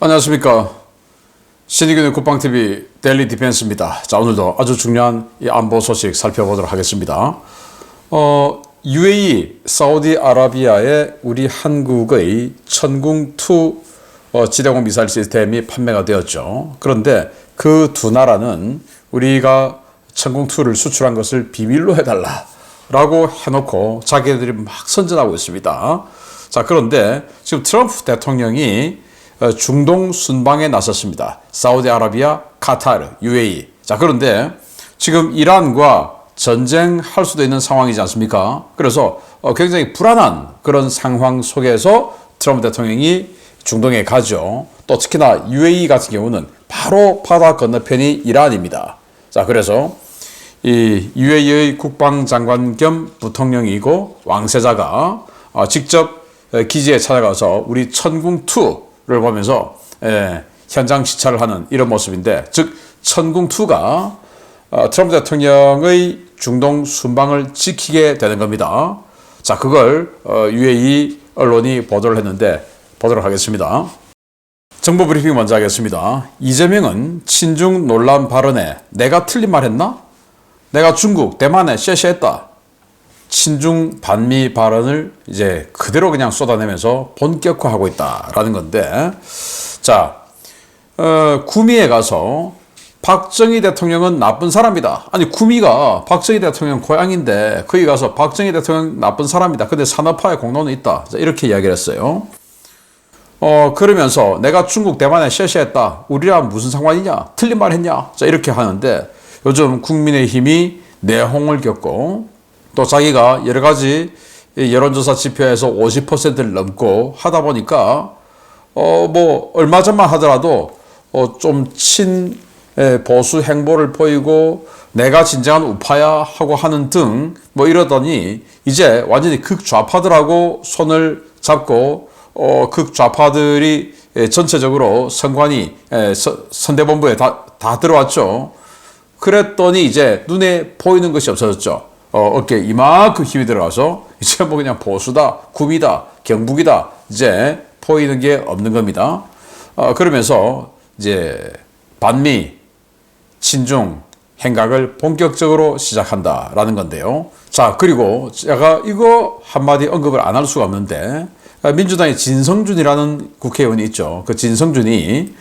안녕하십니까. 신의균의 국방TV 데일리 디펜스입니다. 자, 오늘도 아주 중요한 이 안보 소식 살펴보도록 하겠습니다. UAE, 사우디아라비아에 우리 한국의 천궁2 지대공 미사일 시스템이 판매가 되었죠. 그런데 그 두 나라는 우리가 천궁2를 수출한 것을 비밀로 해달라 라고 해놓고 자기들이 막 선전하고 있습니다. 자, 그런데 지금 트럼프 대통령이 중동 순방에 나섰습니다. 사우디아라비아, 카타르, UAE. 자, 그런데 지금 이란과 전쟁할 수도 있는 상황이지 않습니까? 그래서 굉장히 불안한 그런 상황 속에서 트럼프 대통령이 중동에 가죠. 또 특히나 UAE 같은 경우는 바로 바다 건너편이 이란입니다. 자, 그래서 이 UAE의 국방장관 겸 부통령이고 왕세자가 직접 기지에 찾아가서 우리 천궁2를 보면서 현장 시찰을 하는 이런 모습인데, 즉 천궁2가 트럼프 대통령의 중동 순방을 지키게 되는 겁니다. 자, 그걸 UAE 언론이 보도를 했는데 보도록 하겠습니다. 정보 브리핑 먼저 하겠습니다. 이재명은 친중 논란 발언에 내가 틀린 말 했나? 내가 중국, 대만에 쉐쉐했다. 친중 반미 발언을 이제 그대로 그냥 쏟아내면서 본격화하고 있다라는 건데, 자, 구미에 가서 박정희 대통령은 나쁜 사람이다. 아니, 구미가 박정희 대통령 고향인데 거기 가서 박정희 대통령 나쁜 사람이다. 근데 산업화에 공로는 있다. 자, 이렇게 이야기를 했어요. 그러면서 내가 중국, 대만에 쉐쉐했다. 우리랑 무슨 상관이냐? 틀린 말 했냐? 자, 이렇게 하는데 요즘 국민의힘이 내홍을 겪고 또 자기가 여러 가지 여론조사 지표에서 50%를 넘고 하다 보니까 뭐 얼마 전만 하더라도 좀 보수 행보를 보이고 내가 진정한 우파야 하고 하는 등 뭐 이러더니 이제 완전히 극좌파들하고 손을 잡고 극좌파들이 전체적으로 선관위 선대본부에 다 들어왔죠. 그랬더니 이제 눈에 보이는 것이 없어졌죠. 어깨에 이만큼 힘이 들어가서 이제 뭐 그냥 보수다, 구미다, 경북이다, 이제 보이는 게 없는 겁니다. 그러면서 이제 반미, 친중 행각을 본격적으로 시작한다라는 건데요. 자, 그리고 제가 이거 한마디 언급을 안 할 수가 없는데, 민주당의 진성준이라는 국회의원이 있죠. 그 진성준이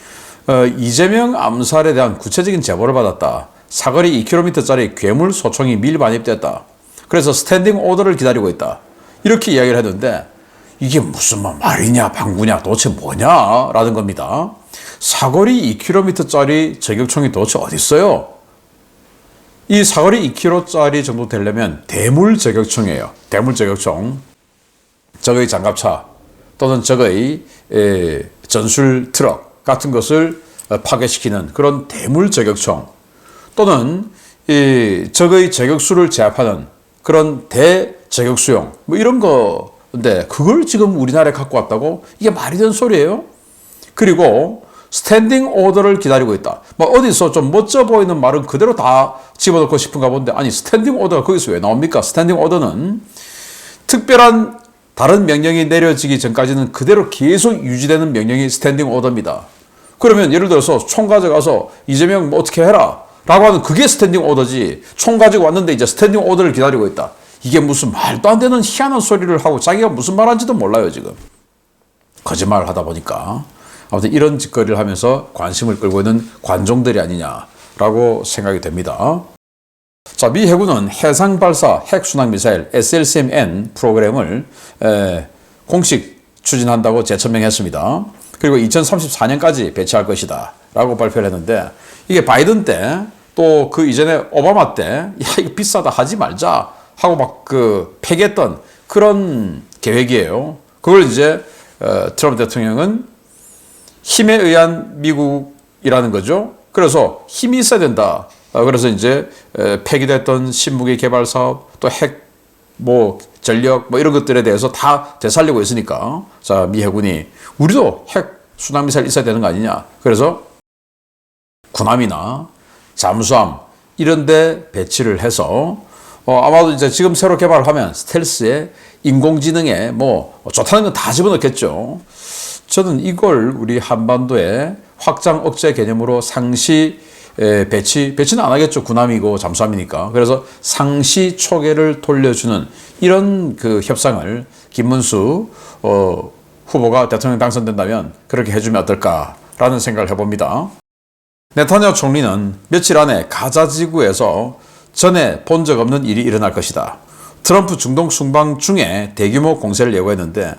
이재명 암살에 대한 구체적인 제보를 받았다. 사거리 2km짜리 괴물 소총이 밀반입됐다. 그래서 스탠딩 오더를 기다리고 있다. 이렇게 이야기를 했는데 이게 무슨 말이냐 방구냐 도대체 뭐냐 라는 겁니다. 사거리 2km짜리 저격총이 도대체 어디 있어요? 이 사거리 2km짜리 정도 되려면 대물 저격총이에요. 대물 저격총. 적의 장갑차 또는 적의 전술 트럭 같은 것을 파괴시키는 그런 대물 저격총, 또는 적의 저격수를 제압하는 그런 대저격수용 뭐 이런 건데 그걸 지금 우리나라에 갖고 왔다고? 이게 말이 되는 소리예요? 그리고 스탠딩 오더를 기다리고 있다. 뭐 어디서 좀 멋져 보이는 말은 그대로 다 집어넣고 싶은가 본데, 아니 스탠딩 오더가 거기서 왜 나옵니까? 스탠딩 오더는 특별한 다른 명령이 내려지기 전까지는 그대로 계속 유지되는 명령이 스탠딩 오더입니다. 그러면 예를 들어서 총 가져가서 이재명 뭐 어떻게 해라 라고 하는 그게 스탠딩 오더지, 총 가지고 왔는데 이제 스탠딩 오더를 기다리고 있다. 이게 무슨 말도 안 되는 희한한 소리를 하고 자기가 무슨 말하는지도 몰라요. 지금 거짓말을 하다 보니까. 아무튼 이런 짓거리를 하면서 관심을 끌고 있는 관종들이 아니냐라고 생각이 됩니다. 자, 미 해군은 해상 발사 핵순항미사일 SLCM-N 프로그램을 공식 추진한다고 재천명했습니다. 그리고 2034년까지 배치할 것이다 라고 발표를 했는데, 이게 바이든 때 또 그 이전에 오바마 때 야 이거 비싸다 하지 말자 하고 막 폐기했던 그런 계획이에요. 그걸 이제 트럼프 대통령은 힘에 의한 미국이라는 거죠. 그래서 힘이 있어야 된다. 그래서 이제 폐기됐던 신무기 개발 사업, 또 핵, 뭐 전력, 뭐 이런 것들에 대해서 다 되살리고 있으니까, 자, 미 해군이 우리도 핵 순항미사일 있어야 되는 거 아니냐. 그래서 군함이나 잠수함 이런 데 배치를 해서 아마도 이제 지금 새로 개발하면 스텔스에 인공지능에 뭐 좋다는 건 다 집어넣겠죠. 저는 이걸 우리 한반도에 확장 억제 개념으로 상시 배치는 안 하겠죠. 군함이고 잠수함이니까. 그래서 상시 초계를 돌려주는 이런 그 협상을 김문수 후보가 대통령 당선된다면 그렇게 해주면 어떨까라는 생각을 해봅니다. 네타냐후 총리는 며칠 안에 가자 지구에서 전에 본 적 없는 일이 일어날 것이다. 트럼프 중동 순방 중에 대규모 공세를 예고했는데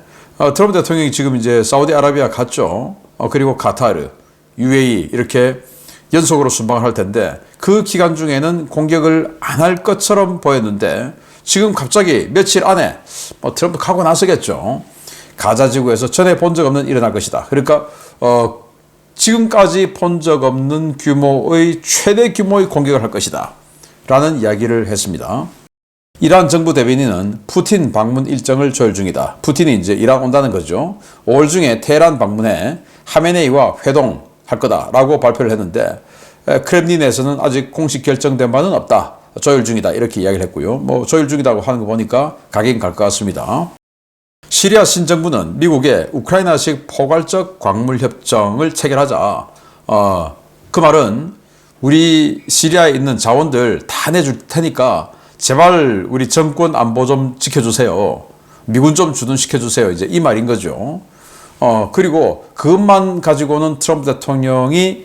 트럼프 대통령이 지금 이제 사우디아라비아 갔죠. 그리고 카타르, UAE 이렇게 연속으로 순방을 할 텐데 그 기간 중에는 공격을 안 할 것처럼 보였는데 지금 갑자기 며칠 안에 트럼프 가고 나서겠죠. 가자 지구에서 전에 본 적 없는 일이 일어날 것이다. 그러니까 지금까지 본 적 없는 규모의 최대 규모의 공격을 할 것이다. 라는 이야기를 했습니다. 이란 정부 대변인은 푸틴 방문 일정을 조율 중이다. 푸틴이 이제 이란 온다는 거죠. 5월 중에 테헤란 방문해 하메네이와 회동할 거다라고 발표를 했는데 크렘린에서는 아직 공식 결정된 바는 없다. 조율 중이다. 이렇게 이야기를 했고요. 조율 중이라고 하는 거 보니까 가긴 갈 것 같습니다. 시리아 신정부는 미국에 우크라이나식 포괄적 광물 협정을 체결하자. 그 말은 우리 시리아에 있는 자원들 다 내줄 테니까 제발 우리 정권 안보 좀 지켜주세요. 미군 좀 주둔시켜주세요. 이제 이 말인 거죠. 그리고 그것만 가지고는 트럼프 대통령이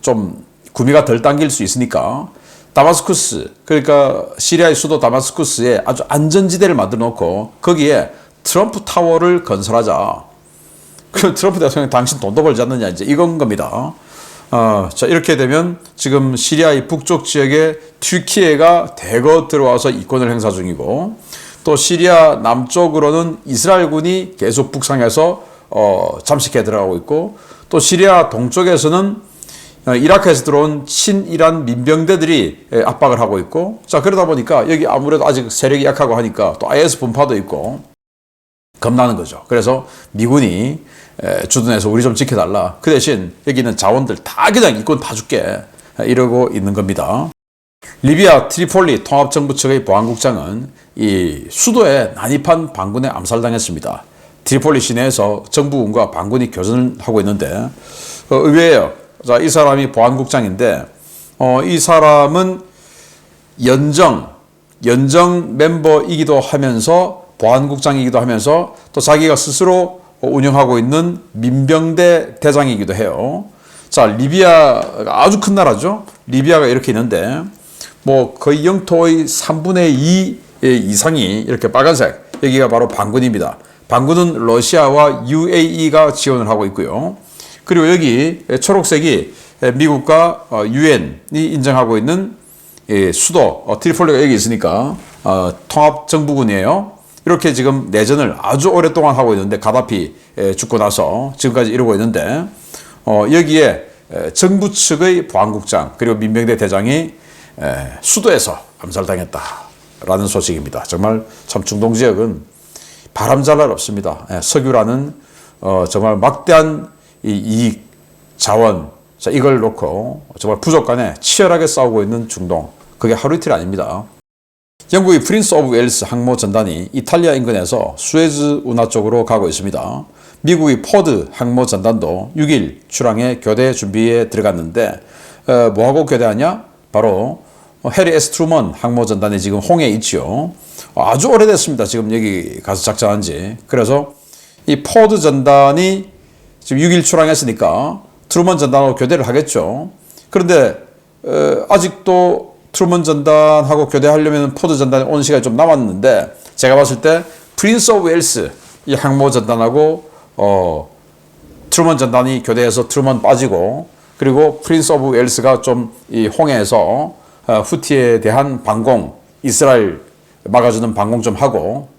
좀 구미가 덜 당길 수 있으니까 다마스쿠스, 그러니까 시리아의 수도 다마스쿠스에 아주 안전지대를 만들어 놓고 거기에 트럼프 타워를 건설하자. 그 트럼프 대통령 당신 돈도 벌지 않느냐 이제 이건 겁니다. 자, 이렇게 되면 지금 시리아의 북쪽 지역에 튀르키예가 대거 들어와서 이권을 행사 중이고 또 시리아 남쪽으로는 이스라엘군이 계속 북상해서 잠식해 들어가고 있고 또 시리아 동쪽에서는 이라크에서 들어온 친이란 민병대들이 압박을 하고 있고 자, 그러다 보니까 여기 아무래도 아직 세력이 약하고 하니까 또 IS 분파도 있고 겁나는 거죠. 그래서 미군이 주둔해서 우리 좀 지켜달라. 그 대신 여기 있는 자원들 다 그냥 이권 다 줄게. 이러고 있는 겁니다. 리비아 트리폴리 통합정부 측의 보안국장은 이 수도에 난입한 반군에 암살당했습니다. 트리폴리 시내에서 정부군과 반군이 교전을 하고 있는데 의외예요. 자, 이 사람이 보안국장인데 이 사람은 연정 멤버이기도 하면서 보안국장이기도 하면서 또 자기가 스스로 운영하고 있는 민병대 대장이기도 해요. 자, 리비아가 아주 큰 나라죠. 리비아가 이렇게 있는데 거의 영토의 3분의 2 이상이 이렇게 빨간색, 여기가 바로 반군입니다. 반군은 러시아와 UAE가 지원을 하고 있고요. 그리고 여기 초록색이 미국과 유엔이 인정하고 있는 수도 트리폴리가 여기 있으니까 통합정부군이에요. 이렇게 지금 내전을 아주 오랫동안 하고 있는데 가다피 죽고 나서 지금까지 이러고 있는데 여기에 정부 측의 보안국장 그리고 민병대 대장이 수도에서 암살당했다라는 소식입니다. 정말 참 중동 지역은 바람잘 날 없습니다. 석유라는 정말 막대한 이익, 자원 자, 이걸 놓고 정말 부족 간에 치열하게 싸우고 있는 중동 그게 하루 이틀 아닙니다. 영국의 프린스 오브 웨일스 항모 전단이 이탈리아 인근에서 수에즈 운하 쪽으로 가고 있습니다. 미국의 포드 항모 전단도 6일 출항에 교대 준비에 들어갔는데 뭐하고 교대하냐? 바로 해리 에스 트루먼 항모 전단이 지금 홍해에 있지요. 아주 오래됐습니다. 지금 여기 가서 작전한 지. 그래서 이 포드 전단이 지금 6일 출항했으니까 트루먼 전단하고 교대를 하겠죠. 그런데 아직도 트루먼 전단하고 교대하려면 포드 전단이 오는 시간이 좀 남았는데 제가 봤을 때 프린스 오브 웨일스 이 항모 전단하고 트루먼 전단이 교대해서 트루먼 빠지고 그리고 프린스 오브 웨일스가 좀 이 홍해에서 후티에 대한 방공 이스라엘 막아주는 방공 좀 하고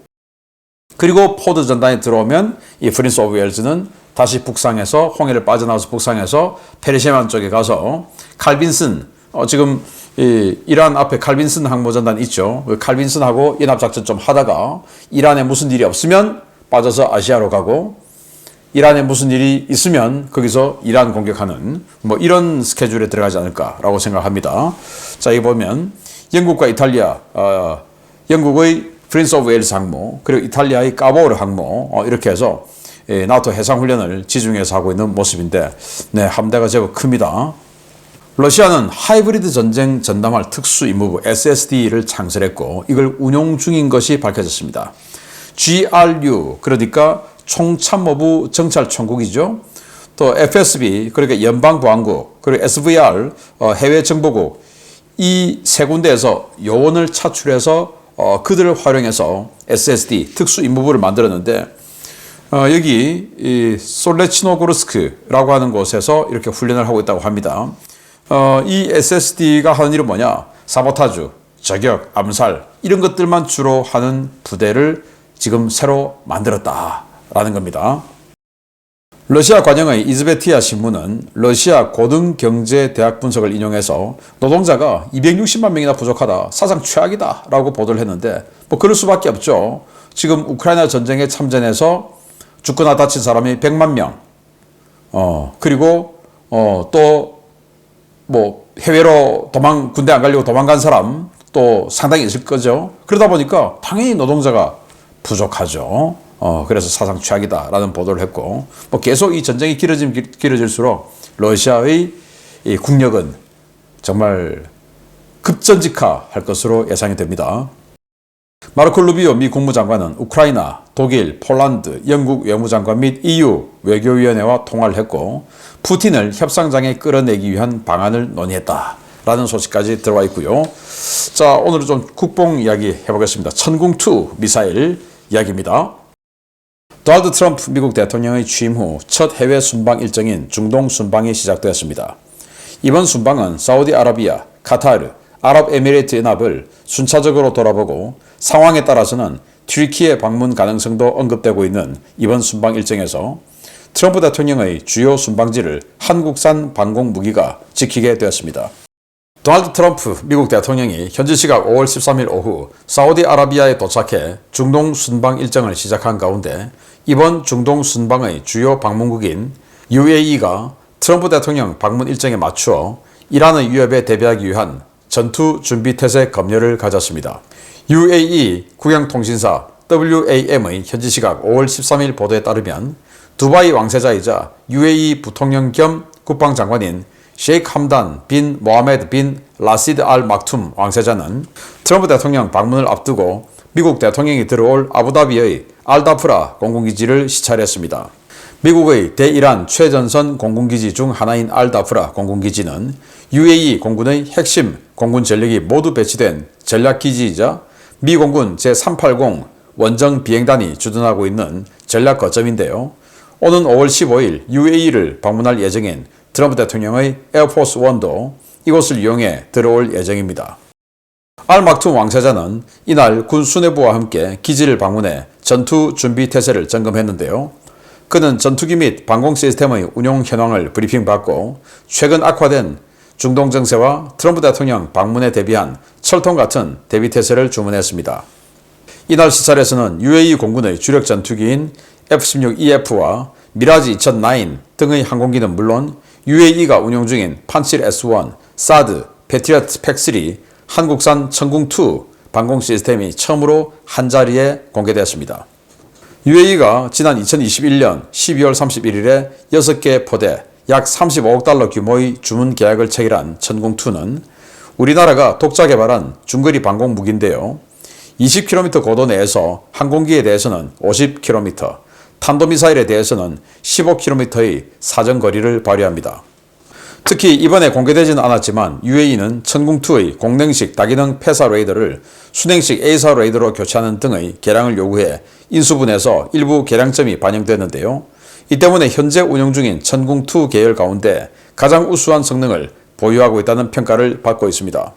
그리고 포드 전단이 들어오면 이 프린스 오브 웨일스는 다시 북상해서 홍해를 빠져나와서 북상해서 페르시아만 쪽에 가서 칼빈슨 지금 이란 앞에 칼빈슨 항모전단 있죠. 그 칼빈슨하고 연합작전 좀 하다가 이란에 무슨 일이 없으면 빠져서 아시아로 가고 이란에 무슨 일이 있으면 거기서 이란 공격하는 이런 스케줄에 들어가지 않을까라고 생각합니다. 자, 여기 보면 영국과 이탈리아, 영국의 프린스 오브 웨일스 항모 그리고 이탈리아의 까보르 항모 이렇게 해서 나토 해상훈련을 지중해에서 하고 있는 모습인데, 네, 함대가 제법 큽니다. 러시아는 하이브리드 전쟁 전담할 특수 임무부 SSD를 창설했고 이걸 운용 중인 것이 밝혀졌습니다. GRU, 그러니까 총참모부 정찰총국이죠. 또 FSB, 그러니까 연방보안국, 그리고 SVR, 해외정보국, 이 세 군데에서 요원을 차출해서 그들을 활용해서 SSD 특수임무부를 만들었는데, 여기 이 솔레치노고르스크라고 하는 곳에서 이렇게 훈련을 하고 있다고 합니다. 이 SSD가 하는 일은 뭐냐? 사보타주, 저격, 암살 이런 것들만 주로 하는 부대를 지금 새로 만들었다라는 겁니다. 러시아 관영의 이즈베티아 신문은 러시아 고등경제대학 분석을 인용해서 노동자가 260만 명이나 부족하다, 사상 최악이다 라고 보도를 했는데 뭐 그럴 수밖에 없죠. 지금 우크라이나 전쟁에 참전해서 죽거나 다친 사람이 100만 명, 그리고 또 뭐 해외로 군대 안 가려고 도망간 사람 또 상당히 있을 거죠. 그러다 보니까 당연히 노동자가 부족하죠. 그래서 사상 최악이다라는 보도를 했고, 뭐 계속 이 전쟁이 길어질수록 러시아의 이 국력은 정말 급전직하할 것으로 예상이 됩니다. 마르코 루비오 미 국무장관은 우크라이나, 독일, 폴란드, 영국 외무장관 및 EU 외교위원회와 통화를 했고 푸틴을 협상장에 끌어내기 위한 방안을 논의했다라는 소식까지 들어와 있고요. 자, 오늘은 좀 국뽕 이야기 해보겠습니다. 천궁2 미사일 이야기입니다. 도널드 트럼프 미국 대통령의 취임 후 첫 해외 순방 일정인 중동 순방이 시작되었습니다. 이번 순방은 사우디아라비아, 카타르, 아랍에미레이트 연합을 순차적으로 돌아보고 상황에 따라서는 튀르키예 방문 가능성도 언급되고 있는 이번 순방 일정에서 트럼프 대통령의 주요 순방지를 한국산 방공 무기가 지키게 되었습니다. 도널드 트럼프 미국 대통령이 현지 시각 5월 13일 오후 사우디아라비아에 도착해 중동 순방 일정을 시작한 가운데 이번 중동 순방의 주요 방문국인 UAE가 트럼프 대통령 방문 일정에 맞추어 이란의 위협에 대비하기 위한 전투 준비 태세 검열을 가졌습니다. UAE 국영통신사 WAM의 현지 시각 5월 13일 보도에 따르면 두바이 왕세자이자 UAE 부통령 겸 국방장관인 셰이크 함단 빈 모하메드 빈 라시드 알 막툼 왕세자는 트럼프 대통령 방문을 앞두고 미국 대통령이 들어올 아부다비의 알다프라 공군기지를 시찰했습니다. 미국의 대이란 최전선 공군기지 중 하나인 알다프라 공군기지는 UAE 공군의 핵심 공군 전력이 모두 배치된 전략기지이자 미 공군 제380 원정 비행단이 주둔하고 있는 전략 거점인데요. 오는 5월 15일 UAE를 방문할 예정인 트럼프 대통령의 에어포스 1도 이곳을 이용해 들어올 예정입니다. 알막툼 왕세자는 이날 군 수뇌부와 함께 기지를 방문해 전투 준비 태세를 점검했는데요. 그는 전투기 및 방공 시스템의 운용 현황을 브리핑받고 최근 악화된 중동 정세와 트럼프 대통령 방문에 대비한 철통 같은 대비 태세를 주문했습니다. 이날 시찰에서는 UAE 공군의 주력 전투기인 F-16EF와 미라지 2009 등의 항공기는 물론 UAE가 운용 중인 판칠 S1, 사드, 패트리어트 팩3, 한국산 천궁2 방공 시스템이 처음으로 한자리에 공개되었습니다. UAE가 지난 2021년 12월 31일에 6개 포대 약 35억 달러 규모의 주문 계약을 체결한 천궁2는 우리나라가 독자 개발한 중거리 방공 무기인데요. 20km 고도 내에서 항공기에 대해서는 50km, 탄도미사일에 대해서는 15km의 사정거리를 발휘합니다. 특히 이번에 공개되지는 않았지만 UAE는 천궁2의 공랭식 다기능 폐사 레이더를 순행식 A사 레이더로 교체하는 등의 개량을 요구해 인수분해서 일부 개량점이 반영됐는데요. 이 때문에 현재 운영 중인 천궁2 계열 가운데 가장 우수한 성능을 보유하고 있다는 평가를 받고 있습니다.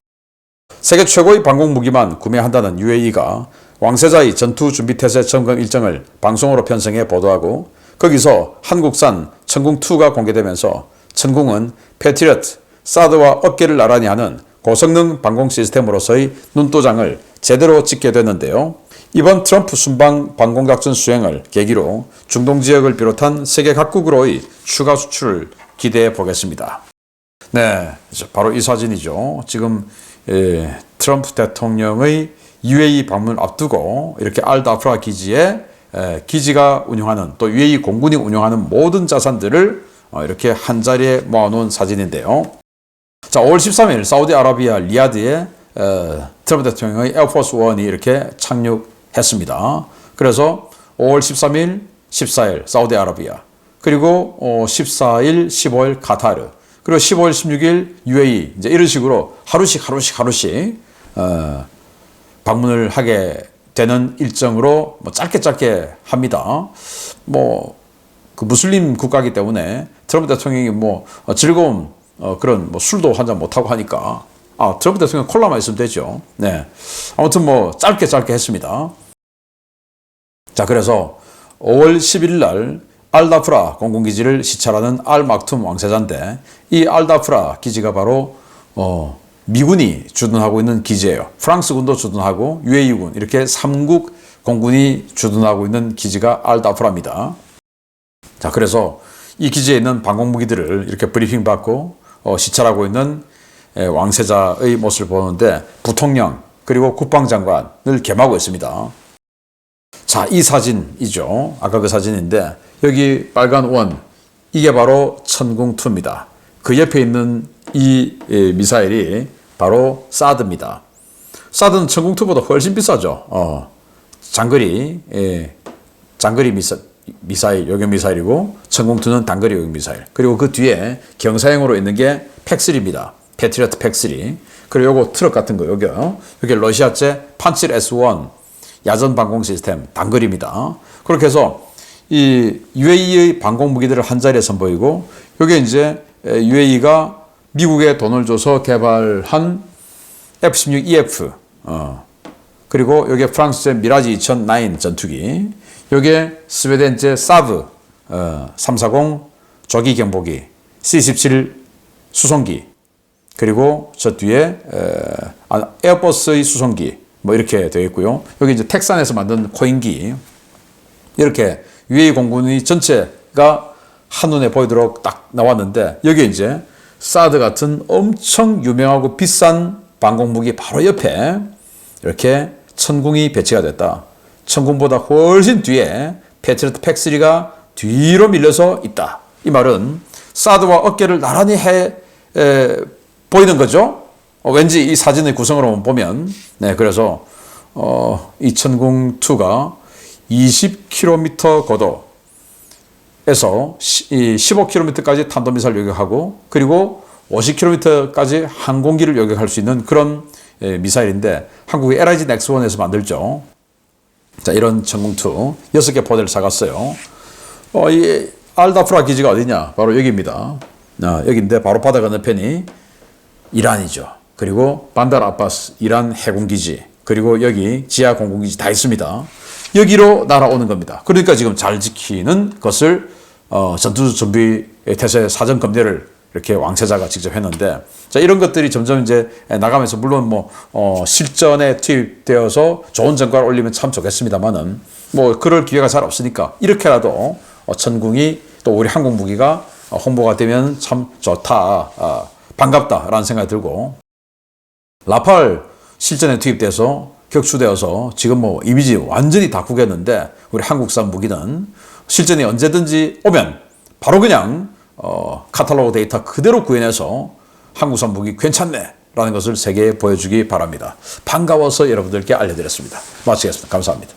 세계 최고의 방공 무기만 구매한다는 UAE가 왕세자의 전투 준비 태세 점검 일정을 방송으로 편성해 보도하고 거기서 한국산 천궁2가 공개되면서 천궁은 패트리어트, 사드와 어깨를 나란히 하는 고성능 방공 시스템으로서의 눈도장을 제대로 찍게 됐는데요. 이번 트럼프 순방 방공작전 수행을 계기로 중동 지역을 비롯한 세계 각국으로의 추가 수출을 기대해 보겠습니다. 네, 바로 이 사진이죠. 지금 트럼프 대통령의 UAE 방문 앞두고 이렇게 알다프라 기지에 기지가 운영하는 또 UAE 공군이 운영하는 모든 자산들을 이렇게 한 자리에 모아놓은 사진인데요. 자, 5월 13일 사우디아라비아 리야드에 트럼프 대통령의 에어포스 1이 이렇게 착륙했습니다. 그래서 5월 13일, 14일 사우디아라비아, 그리고 14일, 15일 카타르, 그리고 15일, 16일 UAE, 이제 이런 식으로 하루씩 방문을 하게 되는 일정으로 뭐 짧게 합니다. 그 무슬림 국가이기 때문에 트럼프 대통령이 즐거운 그런 술도 한잔 못하고 하니까 트럼프 대통령 콜라만 있으면 되죠. 네. 아무튼 짧게 했습니다. 자, 그래서 5월 11일 날 알다프라 공군기지를 시찰하는 알막툼 왕세자인데, 이 알다프라 기지가 바로 미군이 주둔하고 있는 기지예요. 프랑스군도 주둔하고 UAE군 이렇게 3국 공군이 주둔하고 있는 기지가 알다프라입니다. 자, 그래서 이 기지에 있는 방공무기들을 이렇게 브리핑 받고 시찰하고 있는 왕세자의 모습을 보는데, 부통령 그리고 국방장관을 겸하고 있습니다. 자, 이 사진이죠. 아까 그 사진인데, 여기 빨간 원, 이게 바로 천궁2입니다. 그 옆에 있는 이 미사일이 바로 사드입니다. 사드는 천궁2보다 훨씬 비싸죠. 장거리 미사일, 요격 미사일이고, 천궁2는 단거리 요격 미사일. 그리고 그 뒤에 경사형으로 있는 게 팩3입니다. 패트리어트 팩3. 그리고 요거 트럭 같은 거, 요게 러시아제 판칠 S1 야전 방공 시스템 단거리입니다. 그렇게 해서 이 UAE의 방공 무기들을 한 자리에 선보이고, 요게 이제 UAE가 미국에 돈을 줘서 개발한 F-16EF, 그리고 요게 프랑스제 미라지 2009 전투기, 요게 스웨덴제 사브 340 조기 경보기, C-17 수송기, 그리고 저 뒤에 에어버스의 수송기 이렇게 되어 있고요. 여기 이제 텍산에서 만든 코인기, 이렇게 UAE 공군이 전체가 한눈에 보이도록 딱 나왔는데, 여기 이제 사드 같은 엄청 유명하고 비싼 방공무기 바로 옆에 이렇게 천궁이 배치가 됐다. 천궁보다 훨씬 뒤에 패트리어트 팩3가 뒤로 밀려서 있다. 이 말은 사드와 어깨를 나란히 보이는 거죠. 왠지 이 사진의 구성으로 보면. 네, 그래서 이 천궁2가 20km 고도에서 15km까지 탄도미사일 요격하고, 그리고 50km까지 항공기를 요격할 수 있는 그런 미사일인데, 한국의 LIG 넥스1에서 만들죠. 자, 이런 천궁2 6개 포대를 사갔어요. 이 알다프라 기지가 어디냐? 바로 여기입니다. 여기인데 바로 바다 건너편이 이란이죠. 그리고 반달 아바스 이란 해군기지, 그리고 여기 지하 공군기지 다 있습니다. 여기로 날아오는 겁니다. 그러니까 지금 잘 지키는 것을 전투 준비 태세 사전 검열을 이렇게 왕세자가 직접 했는데, 자, 이런 것들이 점점 이제 나가면서, 물론 실전에 투입되어서 좋은 성과를 올리면 참 좋겠습니다만은, 그럴 기회가 잘 없으니까 이렇게라도 천궁이 또 우리 한국 무기가 홍보가 되면 참 좋다, 반갑다라는 생각이 들고, 라팔 실전에 투입돼서 격추되어서 지금 이미지 완전히 다 구겼는데, 우리 한국산 무기는 실전이 언제든지 오면 바로 그냥 카탈로그 데이터 그대로 구현해서 한국산 무기 괜찮네 라는 것을 세계에 보여주기 바랍니다. 반가워서 여러분들께 알려드렸습니다. 마치겠습니다. 감사합니다.